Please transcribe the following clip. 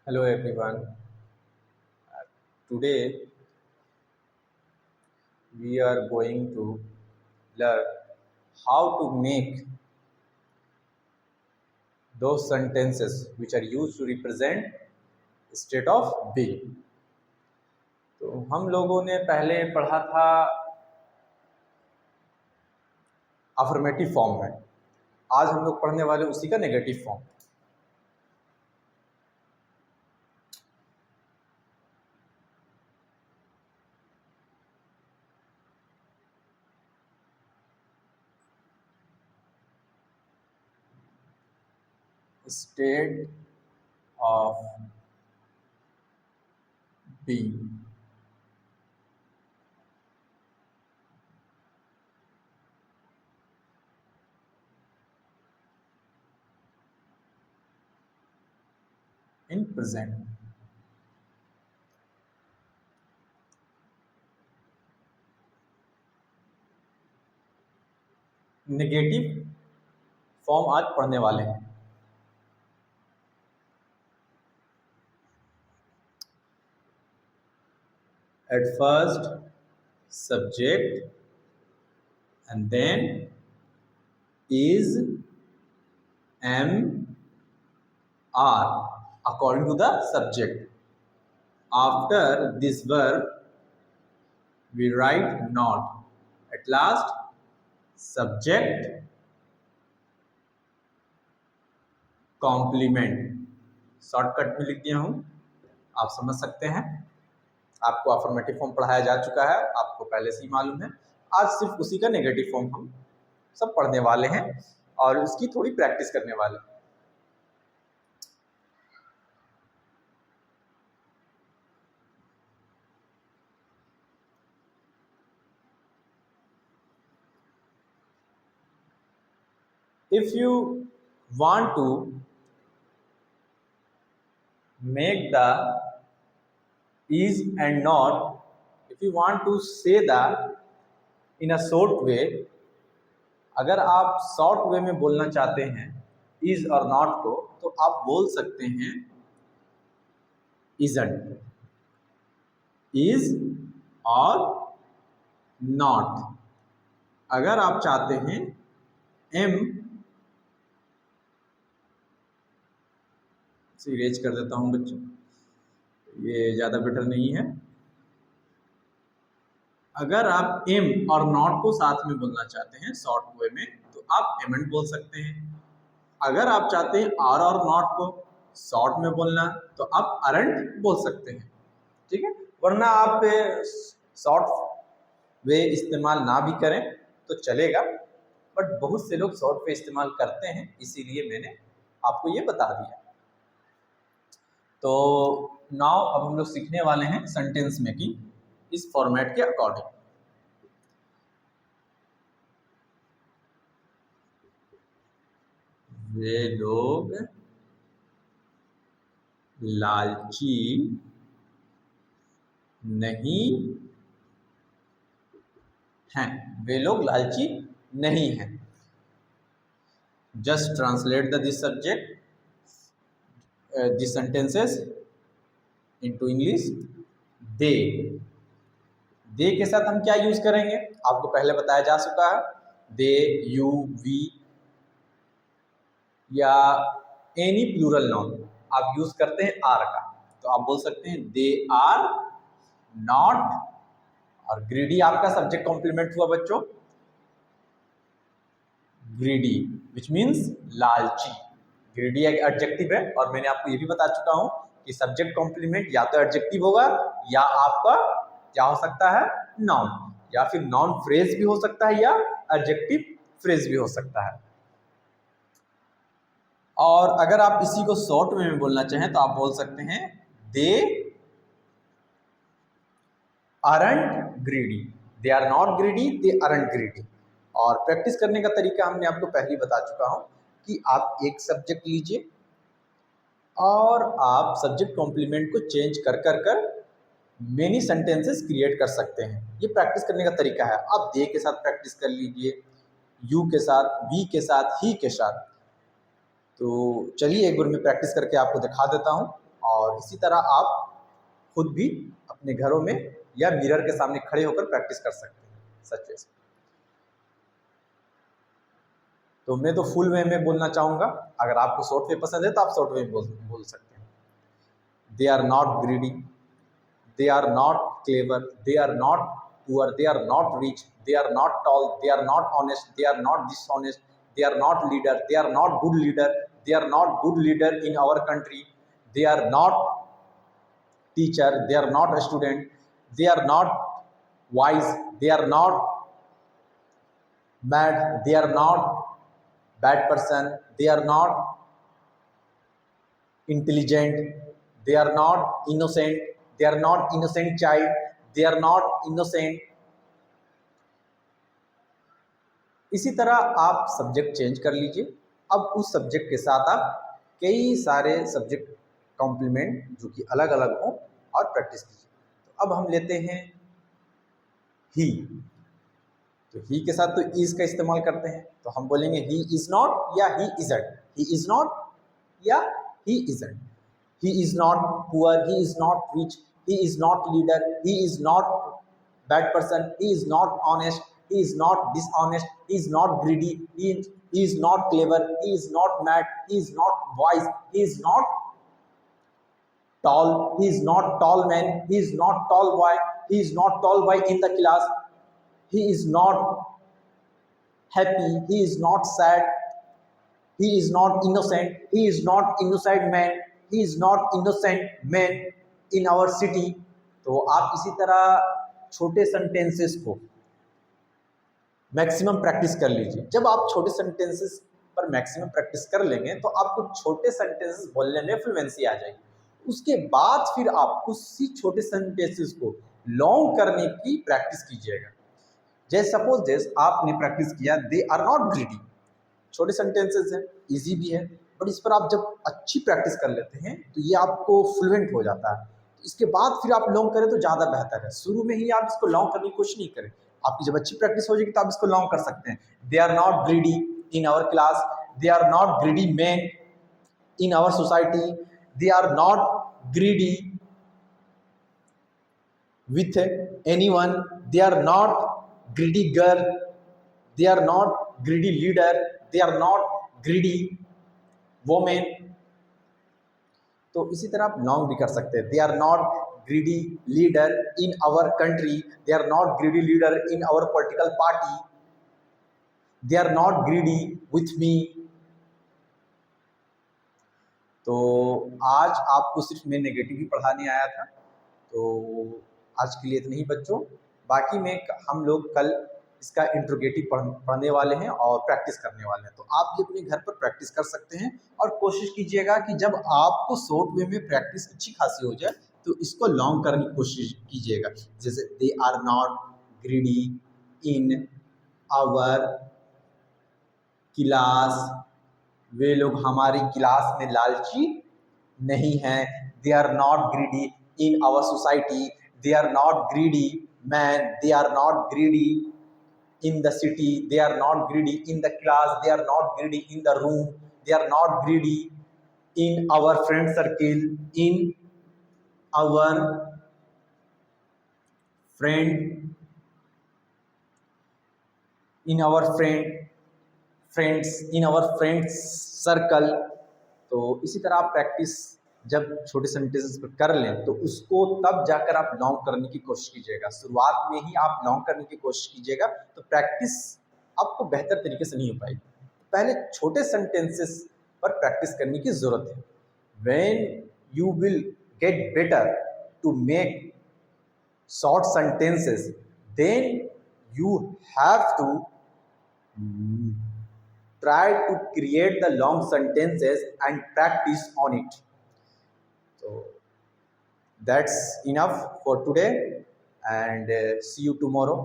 Hello everyone. Today we are going to learn how to make those sentences which are used to represent state of being. तो हम लोगों ने पहले पढ़ा था अफर्मेटिव फॉर्म में। आज हम लोग पढ़ने वाले उसी का negative form. State of being. In present. Negative form आज पढ़ने वाले हैं। At first subject and then is, am, are according to the subject. After this verb we write not. At last subject complement। Shortcut में लिख दिया हूँ, आप समझ सकते हैं। आपको अफर्मेटिव फॉर्म पढ़ाया जा चुका है, आपको पहले से ही मालूम है। आज सिर्फ उसी का नेगेटिव फॉर्म हम सब पढ़ने वाले हैं और उसकी थोड़ी प्रैक्टिस करने वाले हैं। If you want to make the is and not, if you want to say that in a short way, अगर आप शॉर्ट वे में बोलना चाहते हैं इज और नॉट को, तो आप बोल सकते हैं isn't, is और not। अगर आप चाहते हैं am, इरेज कर देता हूं बच्चों, ये ज़्यादा बेटर नहीं है। अगर आप एम और नॉट को साथ में बोलना चाहते हैं शॉर्ट वे में, तो आप एमेंट बोल सकते हैं। अगर आप चाहते हैं आर और नॉट को शॉर्ट में बोलना, तो आप अरंट बोल सकते हैं, ठीक है। वरना आप शॉर्ट वे इस्तेमाल ना भी करें तो चलेगा, बट बहुत से लोग शॉर्ट वे इस्तेमाल करते हैं, इसीलिए मैंने आपको ये बता दिया। तो नाउ अब हम लोग सीखने वाले हैं सेंटेंस मेकिंग इस फॉर्मेट के अकॉर्डिंग। वे लोग लालची नहीं हैं। वे लोग लालची नहीं हैं। Just translate this subject this sentences into English. They के साथ हम क्या यूज करेंगे, आपको पहले बताया जा चुका है। दे, यू, वी या एनी प्लूरल नाउन आप यूज करते हैं आर का, तो आप बोल सकते हैं दे आर नॉट। और ग्रीडी आपका सब्जेक्ट कॉम्प्लीमेंट हुआ बच्चों, ग्रीडी विच मीन्स लालची। ग्रीडी एक एडजेक्टिव है, और मैंने आपको ये भी बता चुका हूं कि सब्जेक्ट कॉम्प्लीमेंट या तो एडजेक्टिव होगा या आपका क्या हो सकता है, नाउन, या फिर नाउन फ्रेज भी हो सकता है या एडजेक्टिव फ्रेज भी हो सकता है। और अगर आप इसी को शॉर्ट में बोलना चाहें तो आप बोल सकते हैं दे aren't greedy, they are not greedy, they aren't greedy। और प्रैक्टिस करने का तरीका हमने आपको पहले ही बता चुका हूं कि आप एक सब्जेक्ट लीजिए और आप सब्जेक्ट कॉम्प्लीमेंट को चेंज कर मेनी सेंटेंसेस क्रिएट कर सकते हैं। ये प्रैक्टिस करने का तरीका है। आप दे के साथ प्रैक्टिस कर लीजिए, यू के साथ, वी के साथ, ही के साथ। तो चलिए एक बार मैं प्रैक्टिस करके आपको दिखा देता हूँ, और इसी तरह आप खुद भी अपने घरों में या मिरर के सामने खड़े होकर प्रैक्टिस कर सकते हैं सच वैसे। तो मैं तो फुल वे में बोलना चाहूँगा, अगर आपको शॉर्ट वे पसंद है तो आप शॉर्ट वे बोल सकते हैं। They are not greedy, they are not clever, they are not poor, they are not rich, they are not tall, they are not honest, they are not dishonest, they are not leader, they are not good leader, they are not good leader in our country, they are not teacher, they are not a student, they are not wise, they are not mad, they are not bad person, they are not intelligent, they are not innocent, they are not innocent child, they are not innocent। इसी तरह आप subject change कर लीजिए। अब उस subject के साथ आप कई सारे सब्जेक्ट कॉम्प्लीमेंट जो कि अलग अलग हों और प्रैक्टिस कीजिए। तो अब हम लेते हैं ही। तो ही के साथ तो इज का इस्तेमाल करते हैं, तो हम बोलेंगे ही इज नॉट या he isn't, he is not या he isn't. He is not poor, he is not rich, he is not leader, he is not bad person, he is not honest, he is not dishonest, he is not greedy, he is not clever, he is not mad, he is not wise, he is not tall, he is not tall man, he is not tall boy, he is not tall boy in the class, he is not happy, he is not sad, he is not innocent, he is not innocent man, he is not innocent man in our city. तो आप इसी तरह छोटे sentences को maximum practice कर लीजिए। जब आप छोटे सेंटेंसेस पर मैक्सिमम प्रैक्टिस कर लेंगे तो आपको छोटे सेंटेंसेस बोलने में फ्लुएंसी आ जाएगी। उसके बाद फिर आप उसी छोटे सेंटेंसेस को लॉन्ग करने की प्रैक्टिस कीजिएगा। जैसे सपोज जैसे आपने प्रैक्टिस किया दे आर नॉट ग्रीडी, छोटे सेंटेंसेस हैं, इजी भी है, बट इस पर आप जब अच्छी प्रैक्टिस कर लेते हैं तो ये आपको फ्लुएंट हो जाता है। इसके बाद फिर आप लॉन्ग करें तो ज़्यादा बेहतर है। शुरू में ही आप इसको लॉन्ग करने की कोशिश नहीं करें, आपकी जब अच्छी प्रैक्टिस हो जाएगी तो आप इसको लॉन्ग कर सकते हैं। They are not greedy in our class, they are not greedy man in our society, they are not greedy with anyone, they are not greedy girl, they are not greedy leader, they are not greedy women. तो इसी तरह आप long भी कर सकते हैं। They are not greedy leader in our country, they are not greedy leader in our political party, they are not greedy with me. तो आज आपको सिर्फ मैं नेगेटिव ही पढ़ाने आया था। तो आज के लिए इतना ही बच्चों, बाकी में हम लोग कल इसका इंट्रोगेटिव पढ़ने वाले हैं और प्रैक्टिस करने वाले हैं। तो आप भी अपने घर पर प्रैक्टिस कर सकते हैं और कोशिश कीजिएगा कि जब आपको शॉर्ट वे में प्रैक्टिस अच्छी खासी हो जाए तो इसको लॉन्ग करने की कोशिश कीजिएगा। जैसे they are not greedy in our class, वे लोग हमारी क्लास में लालची नहीं हैं। They are not greedy in our society, they are not greedy man, they are not greedy in the city, they are not greedy in the class, they are not greedy in the room, they are not greedy in our friend circle, in our friend, in our friends, in our friends circle। तो इसी तरह आप practice जब छोटे sentences पर कर लें तो उसको तब जाकर आप लॉन्ग करने की कोशिश कीजिएगा। शुरुआत में ही आप लॉन्ग करने की कोशिश कीजिएगा तो प्रैक्टिस आपको बेहतर तरीके से नहीं हो पाएगी। पहले छोटे सेंटेंसेस पर प्रैक्टिस करने की ज़रूरत है। When you will get better to make short sentences, then you have to try to create the long sentences and practice on it। So that's enough for today and see you tomorrow।